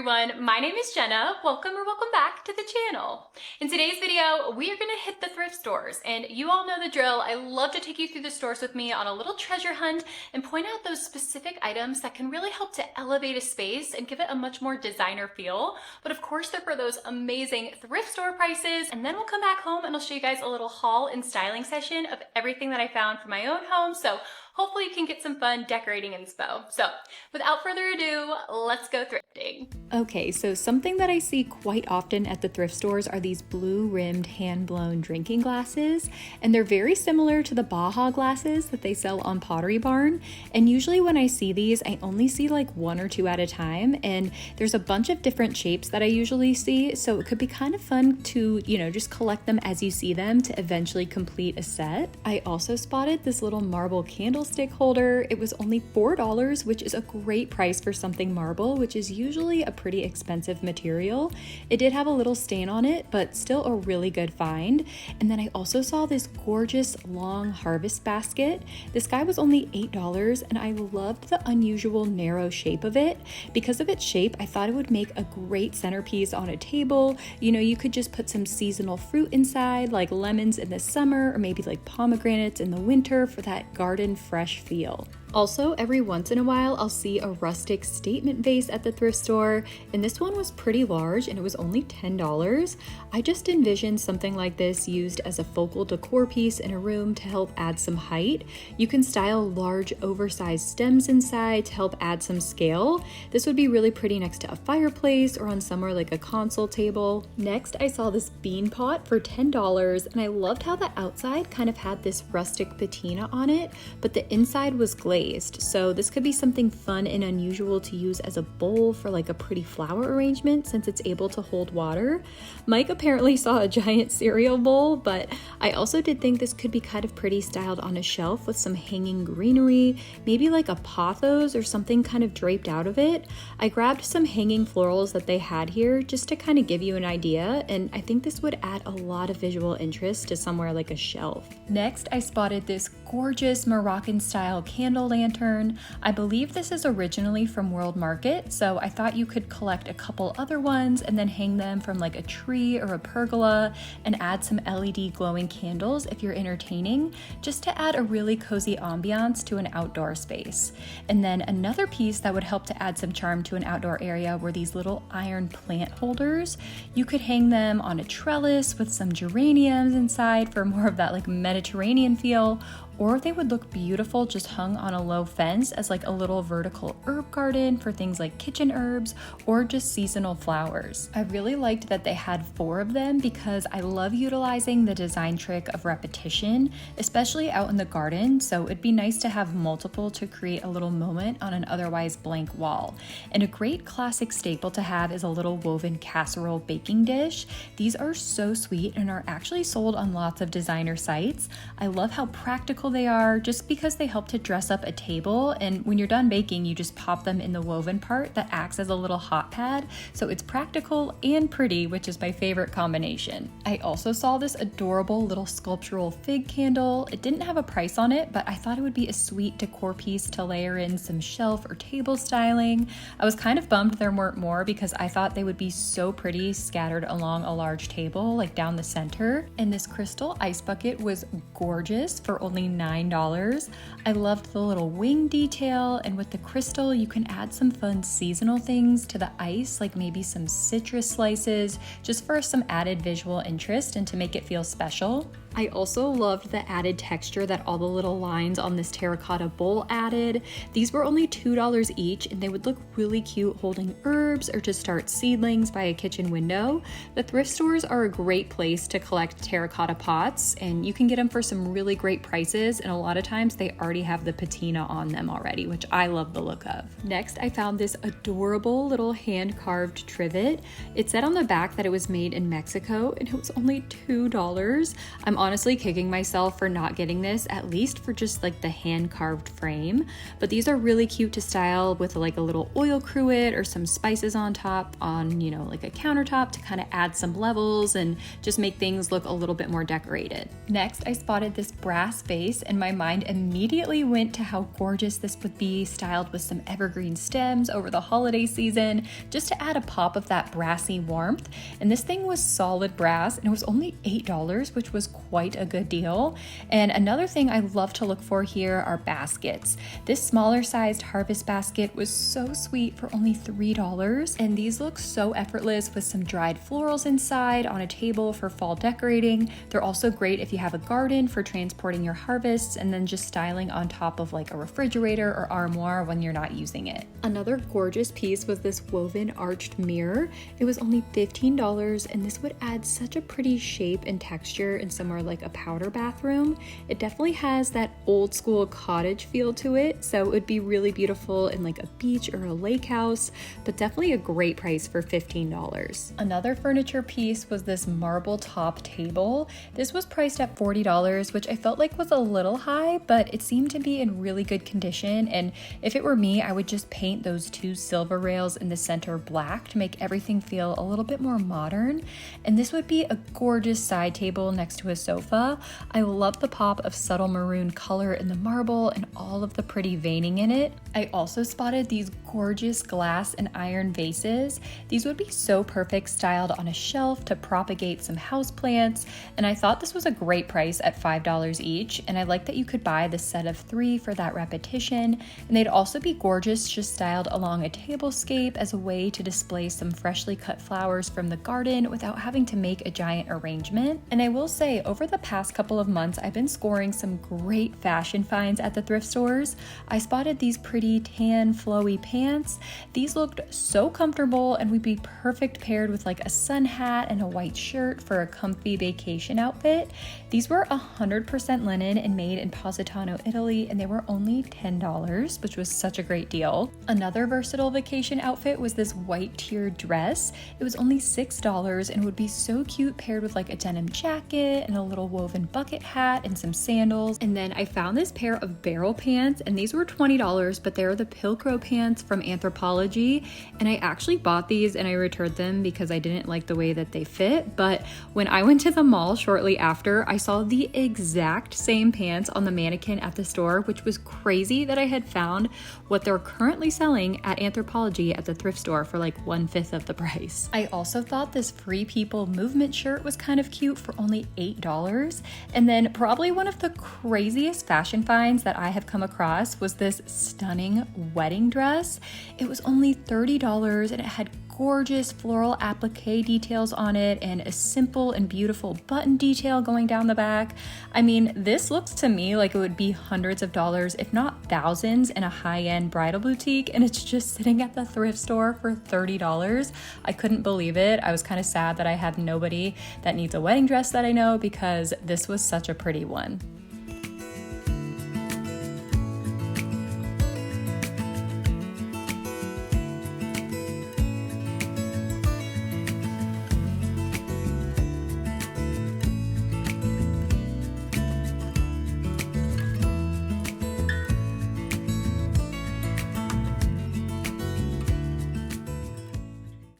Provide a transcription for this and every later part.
everyone, my name is Jenna. Welcome back to the channel. In today's video, we are gonna hit the thrift stores, and you all know the drill. I love to take you through the stores with me on a little treasure hunt and point out those specific items that can really help to elevate a space and give it a much more designer feel. But of course, they're for those amazing thrift store prices. And then we'll come back home and I'll show you guys a little haul and styling session of everything that I found for my own home. So hopefully you can get some fun decorating inspo. So without further ado, let's go thrifting. Okay, so something that I see quite often at the thrift stores are these blue-rimmed hand-blown drinking glasses, and they're very similar to the Baja glasses that they sell on Pottery Barn. And usually when I see these, I only see like one or two at a time, and there's a bunch of different shapes that I usually see, so it could be kind of fun to, just collect them as you see them to eventually complete a set. I also spotted this little marble candlestick holder. It was only $4, which is a great price for something marble, which is usually a pretty expensive material. It did have a little stain on it, but still a really good find. And then I also saw this gorgeous long harvest basket. This guy was only $8, and I loved the unusual narrow shape of it. Because of its shape, I thought it would make a great centerpiece on a table. You could just put some seasonal fruit inside, like lemons in the summer, or maybe like pomegranates in the winter for that garden fresh feel. Also, every once in a while, I'll see a rustic statement vase at the thrift store, and this one was pretty large and it was only $10. I just envisioned something like this used as a focal decor piece in a room to help add some height. You can style large oversized stems inside to help add some scale. This would be really pretty next to a fireplace or on somewhere like a console table. Next, I saw this bean pot for $10, and I loved how the outside kind of had this rustic patina on it, but the inside was glazed. So this could be something fun and unusual to use as a bowl for like a pretty flower arrangement since it's able to hold water. Mike apparently saw a giant cereal bowl, but I also did think this could be kind of pretty styled on a shelf with some hanging greenery, maybe like a pothos or something kind of draped out of it. I grabbed some hanging florals that they had here just to kind of give you an idea, and I think this would add a lot of visual interest to somewhere like a shelf. Next, I spotted this gorgeous Moroccan style candle lantern. I believe this is originally from World Market, so I thought you could collect a couple other ones and then hang them from like a tree or a pergola and add some LED glowing candles if you're entertaining, just to add a really cozy ambiance to an outdoor space. And then another piece that would help to add some charm to an outdoor area were these little iron plant holders. You could hang them on a trellis with some geraniums inside for more of that like Mediterranean feel, or they would look beautiful just hung on a low fence as like a little vertical herb garden for things like kitchen herbs or just seasonal flowers. I really liked that they had 4 of them because I love utilizing the design trick of repetition, especially out in the garden, so it'd be nice to have multiple to create a little moment on an otherwise blank wall. And a great classic staple to have is a little woven casserole baking dish. These are so sweet and are actually sold on lots of designer sites. I love how practical they are just because they help to dress up a table, and when you're done baking you just pop them in the woven part that acts as a little hot pad, so it's practical and pretty, which is my favorite combination. I also saw this adorable little sculptural fig candle. It didn't have a price on it, but I thought it would be a sweet decor piece to layer in some shelf or table styling. I was kind of bummed there weren't more because I thought they would be so pretty scattered along a large table like down the center. And this crystal ice bucket was gorgeous for only $9. I loved the little wing detail, and with the crystal you can add some fun seasonal things to the ice, like maybe some citrus slices, just for some added visual interest and to make it feel special. I also loved the added texture that all the little lines on this terracotta bowl added. These were only $2 each, and they would look really cute holding herbs or to start seedlings by a kitchen window. The thrift stores are a great place to collect terracotta pots, and you can get them for some really great prices, and a lot of times they already have the patina on them already, which I love the look of. Next, I found this adorable little hand-carved trivet. It said on the back that it was made in Mexico, and it was only $2. I'm honestly kicking myself for not getting this, at least for just like the hand carved frame. But these are really cute to style with like a little oil cruet or some spices on top on, you know, like a countertop to kind of add some levels and just make things look a little bit more decorated. Next, I spotted this brass vase and my mind immediately went to how gorgeous this would be styled with some evergreen stems over the holiday season, just to add a pop of that brassy warmth. And this thing was solid brass and it was only $8, which was quite a good deal. And another thing I love to look for here are baskets. This smaller sized harvest basket was so sweet for only $3, and these look so effortless with some dried florals inside on a table for fall decorating. They're also great if you have a garden for transporting your harvests and then just styling on top of like a refrigerator or armoire when you're not using it. Another gorgeous piece was this woven arched mirror. It was only $15, and this would add such a pretty shape and texture in somewhere like a powder bathroom. It definitely has that old school cottage feel to it, so it would be really beautiful in like a beach or a lake house, but definitely a great price for $15. Another furniture piece was this marble top table. This was priced at $40, which I felt like was a little high, but it seemed to be in really good condition, and if it were me, I would just paint those two silver rails in the center black to make everything feel a little bit more modern. And this would be a gorgeous side table next to a sofa. I love the pop of subtle maroon color in the marble and all of the pretty veining in it. I also spotted these gorgeous glass and iron vases. These would be so perfect styled on a shelf to propagate some houseplants, and I thought this was a great price at $5 each, and I like that you could buy the set of 3 for that repetition, and they'd also be gorgeous just styled along a tablescape as a way to display some freshly cut flowers from the garden without having to make a giant arrangement. And I will say, over the past couple of months, I've been scoring some great fashion finds at the thrift stores. I spotted these pretty tan flowy pants. These looked so comfortable and would be perfect paired with like a sun hat and a white shirt for a comfy vacation outfit. These were 100% linen and made in Positano, Italy, and they were only $10, which was such a great deal. Another versatile vacation outfit was this white tiered dress. It was only $6 and would be so cute paired with like a denim jacket and a little woven bucket hat and some sandals. And then I found this pair of barrel pants, and these were $20, but they're the Pilcro pants from Anthropologie, and I actually bought these and I returned them because I didn't like the way that they fit. But when I went to the mall shortly after, I saw the exact same pants on the mannequin at the store, which was crazy that I had found what they're currently selling at Anthropologie at the thrift store for like 1/5 of the price. I also thought this Free People movement shirt was kind of cute for only $8. And then probably one of the craziest fashion finds that I have come across was this stunning wedding dress. It was only $30 and it had gorgeous floral applique details on it and a simple and beautiful button detail going down the back. I mean, this looks to me like it would be hundreds of dollars, if not thousands, in a high-end bridal boutique, and it's just sitting at the thrift store for $30. I couldn't believe it. I was kind of sad that I had nobody that needs a wedding dress that I know, because this was such a pretty one.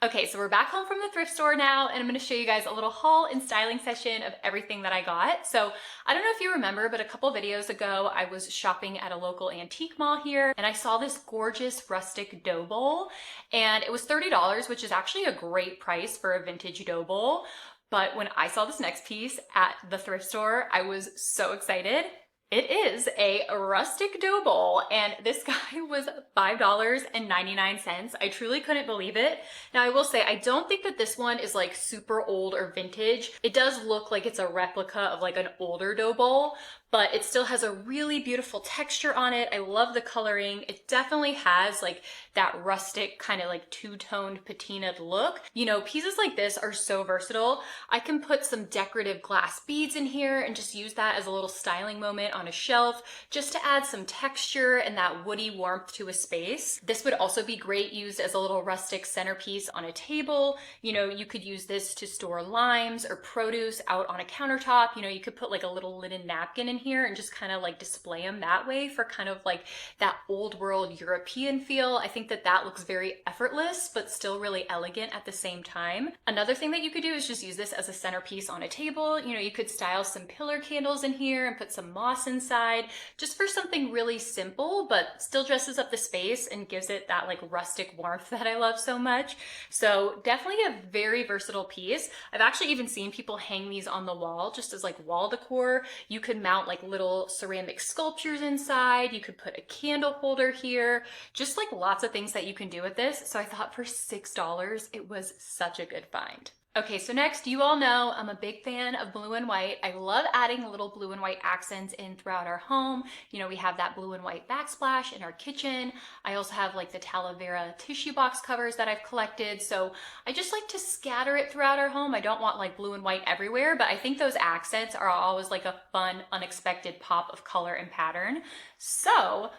Okay, so we're back home from the thrift store now, and I'm gonna show you guys a little haul and styling session of everything that I got. So I don't know if you remember, but a couple videos ago, I was shopping at a local antique mall here, and I saw this gorgeous rustic dough bowl, and it was $30, which is actually a great price for a vintage dough bowl. But when I saw this next piece at the thrift store, I was so excited. It is a rustic dough bowl, and this guy was $5.99. I truly couldn't believe it. Now I will say, I don't think that this one is like super old or vintage. It does look like it's a replica of like an older dough bowl, but it still has a really beautiful texture on it. I love the coloring. It definitely has like that rustic kind of like two-toned patinaed look. You know, pieces like this are so versatile. I can put some decorative glass beads in here and just use that as a little styling moment on a shelf, just to add some texture and that woody warmth to a space. This would also be great used as a little rustic centerpiece on a table. You know, you could use this to store limes or produce out on a countertop. You know, you could put like a little linen napkin in here and just kind of like display them that way for kind of like that old world European feel. I think that that looks very effortless, but still really elegant at the same time. Another thing that you could do is just use this as a centerpiece on a table. You know, you could style some pillar candles in here and put some moss inside, just for something really simple, but still dresses up the space and gives it that like rustic warmth that I love so much. So definitely a very versatile piece. I've actually even seen people hang these on the wall just as like wall decor. You could mount like little ceramic sculptures inside. You could put a candle holder here, just like lots of things that you can do with this. So I thought for $6, it was such a good find. Okay, so next, you all know I'm a big fan of blue and white. I love adding little blue and white accents in throughout our home. You know, we have that blue and white backsplash in our kitchen. I also have like the Tala Vera tissue box covers that I've collected. So I just like to scatter it throughout our home. I don't want like blue and white everywhere, but I think those accents are always like a fun, unexpected pop of color and pattern. So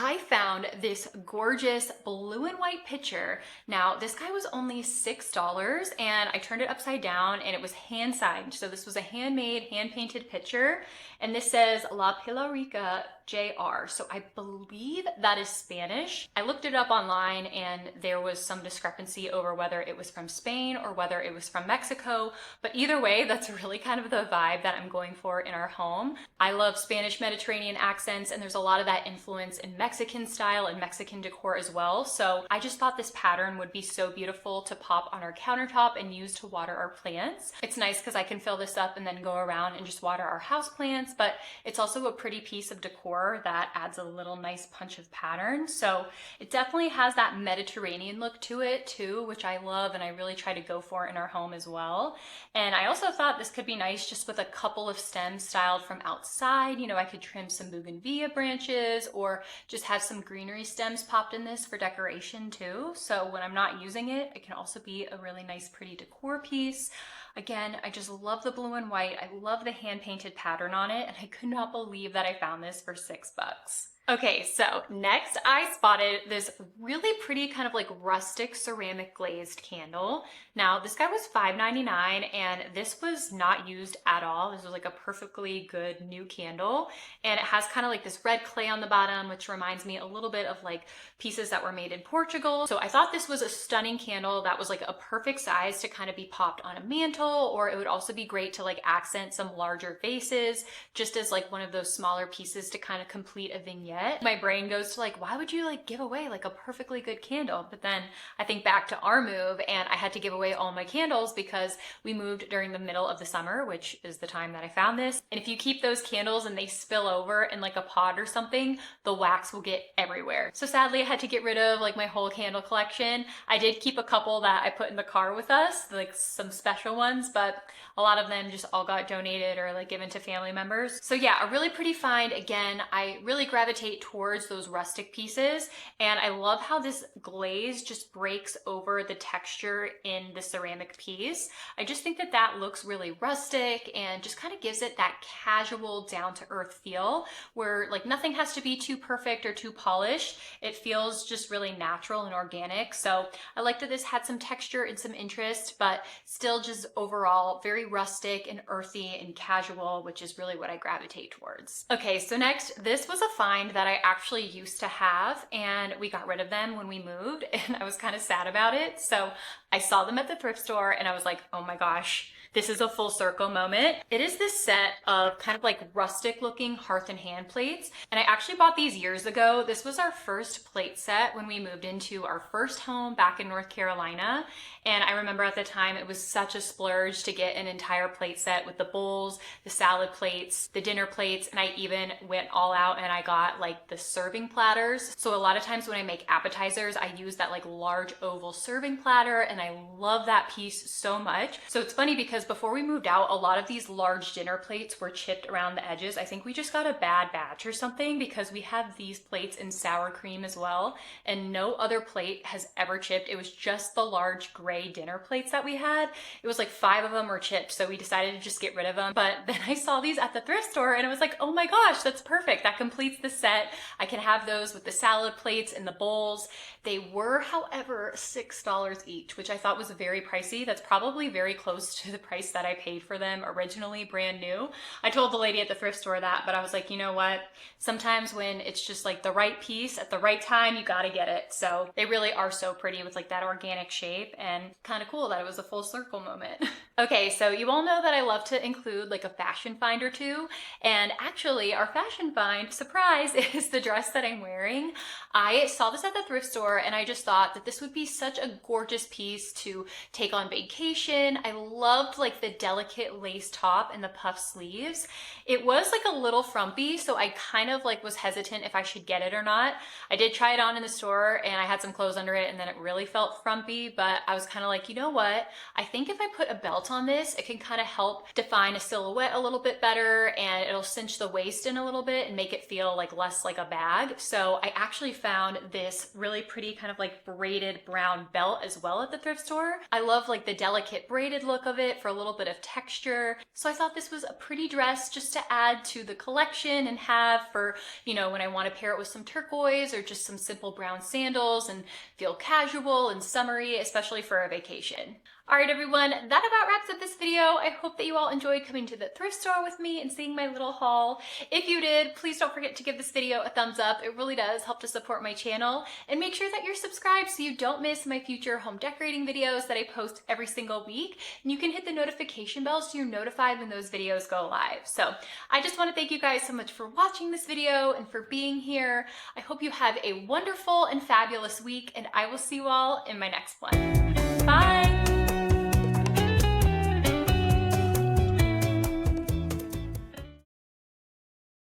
I found this gorgeous blue and white picture. Now, this guy was only $6 and I turned it upside down and it was hand signed. So this was a handmade, hand painted picture. And this says La Pilarica JR. So I believe that is Spanish. I looked it up online and there was some discrepancy over whether it was from Spain or whether it was from Mexico. But either way, that's really kind of the vibe that I'm going for in our home. I love Spanish Mediterranean accents and there's a lot of that influence in Mexican style and Mexican decor as well. So I just thought this pattern would be so beautiful to pop on our countertop and use to water our plants. It's nice because I can fill this up and then go around and just water our house plants, but it's also a pretty piece of decor that adds a little nice punch of pattern. So it definitely has that Mediterranean look to it too, which I love and I really try to go for in our home as well. And I also thought this could be nice just with a couple of stems styled from outside. You know, I could trim some bougainvillea branches or just have some greenery stems popped in this for decoration too. So when I'm not using it, it can also be a really nice, pretty decor piece. Again, I just love the blue and white. I love the hand painted pattern on it, and I could not believe that I found this for $6. Okay, so next I spotted this really pretty kind of like rustic ceramic glazed candle. Now this guy was $5.99 and this was not used at all. This was like a perfectly good new candle and it has kind of like this red clay on the bottom, which reminds me a little bit of like pieces that were made in Portugal. So I thought this was a stunning candle that was like a perfect size to kind of be popped on a mantle, or it would also be great to like accent some larger vases just as like one of those smaller pieces to kind of complete a vignette. My brain goes to like, why would you like give away like a perfectly good candle? But then I think back to our move and I had to give away all my candles because we moved during the middle of the summer, which is the time that I found this. And if you keep those candles and they spill over in like a pot or something, the wax will get everywhere. So sadly I had to get rid of like my whole candle collection. I did keep a couple that I put in the car with us, like some special ones, but a lot of them just all got donated or like given to family members. So yeah, a really pretty find. Again, I really gravitate towards those rustic pieces and I love how this glaze just breaks over the texture in the ceramic piece. I just think that that looks really rustic and just kind of gives it that casual down to earth feel where like nothing has to be too perfect or too polished. It feels just really natural and organic. So I like that this had some texture and some interest, but still just overall very rustic and earthy and casual, which is really what I gravitate towards. Okay, so next, this was a find that I actually used to have and we got rid of them when we moved and I was kind of sad about it. So I saw them at the thrift store and I was like, oh my gosh, this is a full circle moment. It is this set of kind of like rustic looking hearth and hand plates. And I actually bought these years ago. This was our first plate set when we moved into our first home back in North Carolina. And I remember at the time it was such a splurge to get an entire plate set with the bowls, the salad plates, the dinner plates, and I even went all out and I got like the serving platters. So a lot of times when I make appetizers, I use that like large oval serving platter and I love that piece so much. So it's funny because because before we moved out, a lot of these large dinner plates were chipped around the edges. I think we just got a bad batch or something, because we have these plates in sour cream as well, and no other plate has ever chipped. It was just the large gray dinner plates that we had. It was like 5 of them were chipped, so we decided to just get rid of them. But then I saw these at the thrift store and I was like, oh my gosh, that's perfect. That completes the set. I can have those with the salad plates and the bowls. They were, however, $6 each, which I thought was very pricey. That's probably very close to the price that I paid for them originally, brand new. I told the lady at the thrift store that, but I was like, you know what? Sometimes when it's just like the right piece at the right time, you gotta get it. So they really are so pretty with like that organic shape, and kind of cool that it was a full circle moment. Okay, so you all know that I love to include like a fashion find or two, and actually our fashion find, surprise, is the dress that I'm wearing. I saw this at the thrift store and I just thought that this would be such a gorgeous piece to take on vacation. I loved like the delicate lace top and the puff sleeves. It was like a little frumpy, so I kind of like was hesitant if I should get it or not. I did try it on in the store and I had some clothes under it and then it really felt frumpy, but I was kind of like, you know what? I think if I put a belt on this, it can kind of help define a silhouette a little bit better, and it'll cinch the waist in a little bit and make it feel like less like a bag. So I actually found this really pretty kind of like braided brown belt as well at the thrift store. I love like the delicate braided look of it for a little bit of texture. So I thought this was a pretty dress just to add to the collection and have for, you know, when I want to pair it with some turquoise or just some simple brown sandals and feel casual and summery, especially for a vacation. All right, everyone, that about wraps up this video. I hope that you all enjoyed coming to the thrift store with me and seeing my little haul. If you did, please don't forget to give this video a thumbs up. It really does help to support my channel. And make sure that you're subscribed so you don't miss my future home decorating videos that I post every single week. And you can hit the notification bell so you're notified when those videos go live. So I just want to thank you guys so much for watching this video and for being here. I hope you have a wonderful and fabulous week, and I will see you all in my next one. Bye!